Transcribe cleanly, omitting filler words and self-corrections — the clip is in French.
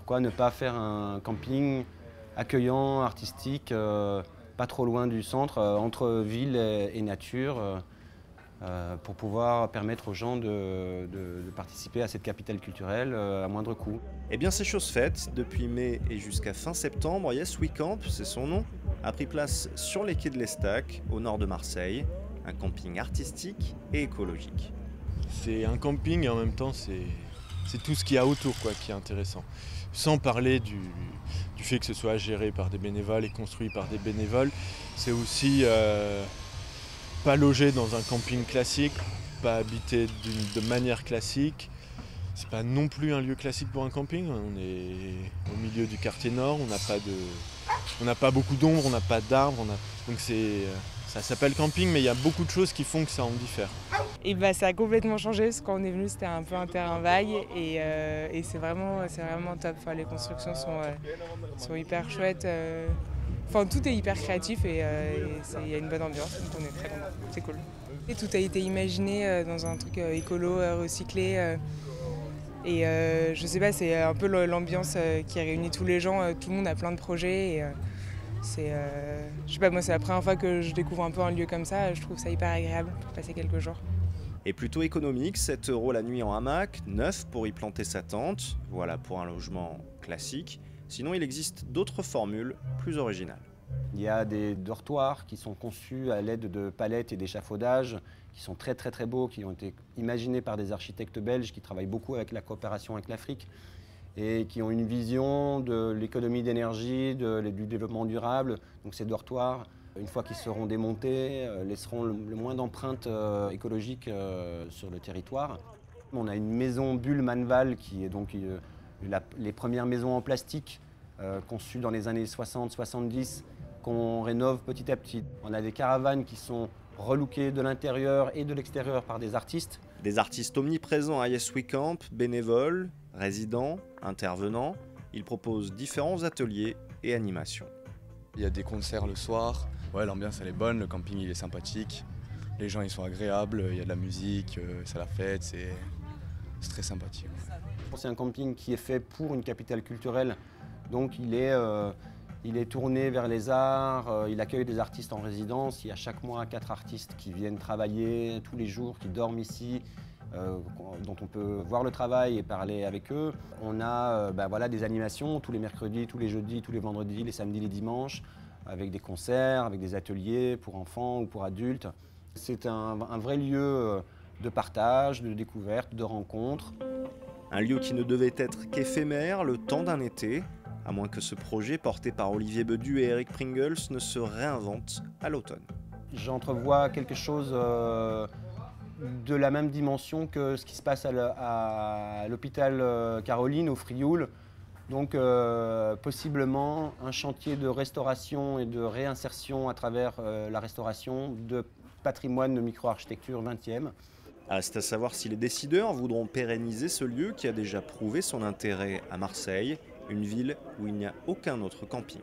Pourquoi ne pas faire un camping accueillant, artistique, pas trop loin du centre, entre ville et nature, pour pouvoir permettre aux gens de participer à cette capitale culturelle à moindre coût. Eh bien, c'est chose faite. Depuis mai et jusqu'à fin septembre, Yes We Camp, c'est son nom, a pris place sur les quais de l'Estac, au nord de Marseille. Un camping artistique et écologique. C'est un camping et en même temps c'est tout ce qu'il y a autour quoi, qui est intéressant. Sans parler du fait que ce soit géré par des bénévoles et construit par des bénévoles, c'est aussi pas logé dans un camping classique, pas habité de manière classique. C'est pas non plus un lieu classique pour un camping. On est au milieu du quartier nord, on n'a pas beaucoup d'ombre, on n'a pas d'arbres, donc ça s'appelle camping, mais il y a beaucoup de choses qui font que ça en diffère. Et bah, ça a complètement changé parce que quand on est venu c'était un peu un terrain vague et c'est vraiment top. Enfin, les constructions sont hyper chouettes. Enfin, tout est hyper créatif et il y a une bonne ambiance, donc on est très contents. C'est cool. Et tout a été imaginé dans un truc écolo, recyclé. Et je sais pas, c'est un peu l'ambiance qui réunit tous les gens. Tout le monde a plein de projets. Et, je sais pas, moi c'est la première fois que je découvre un peu un lieu comme ça. Je trouve ça hyper agréable pour passer quelques jours. Et plutôt économique, 7 € la nuit en hamac, 9 pour y planter sa tente. Voilà pour un logement classique. Sinon, il existe d'autres formules plus originales. Il y a des dortoirs qui sont conçus à l'aide de palettes et d'échafaudages, qui sont très très très beaux, qui ont été imaginés par des architectes belges qui travaillent beaucoup avec la coopération avec l'Afrique et qui ont une vision de l'économie d'énergie, du développement durable. Donc ces dortoirs, une fois qu'ils seront démontés, laisseront le moins d'empreintes écologiques sur le territoire. On a une maison Bulle Manval qui est donc les premières maisons en plastique conçues dans les années 60-70 qu'on rénove petit à petit. On a des caravanes qui sont relookées de l'intérieur et de l'extérieur par des artistes. Des artistes omniprésents à Yes We Camp, bénévoles, résidents, intervenants. Ils proposent différents ateliers et animations. Il y a des concerts le soir. Ouais, l'ambiance elle est bonne, le camping il est sympathique. Les gens ils sont agréables, il y a de la musique, c'est la fête, c'est très sympathique. C'est un camping qui est fait pour une capitale culturelle, donc il est tourné vers les arts, il accueille des artistes en résidence. Il y a chaque mois 4 artistes qui viennent travailler tous les jours, qui dorment ici, dont on peut voir le travail et parler avec eux. On a voilà, des animations tous les mercredis, tous les jeudis, tous les vendredis, les samedis, les dimanches, avec des concerts, avec des ateliers pour enfants ou pour adultes. C'est un vrai lieu de partage, de découverte, de rencontre. Un lieu qui ne devait être qu'éphémère, le temps d'un été, à moins que ce projet porté par Olivier Bedu et Eric Pringles ne se réinvente à l'automne. J'entrevois quelque chose de la même dimension que ce qui se passe à l'hôpital Caroline au Frioul. Donc possiblement un chantier de restauration et de réinsertion à travers la restauration de patrimoine de micro-architecture 20e. C'est à savoir si les décideurs voudront pérenniser ce lieu qui a déjà prouvé son intérêt à Marseille, une ville où il n'y a aucun autre camping.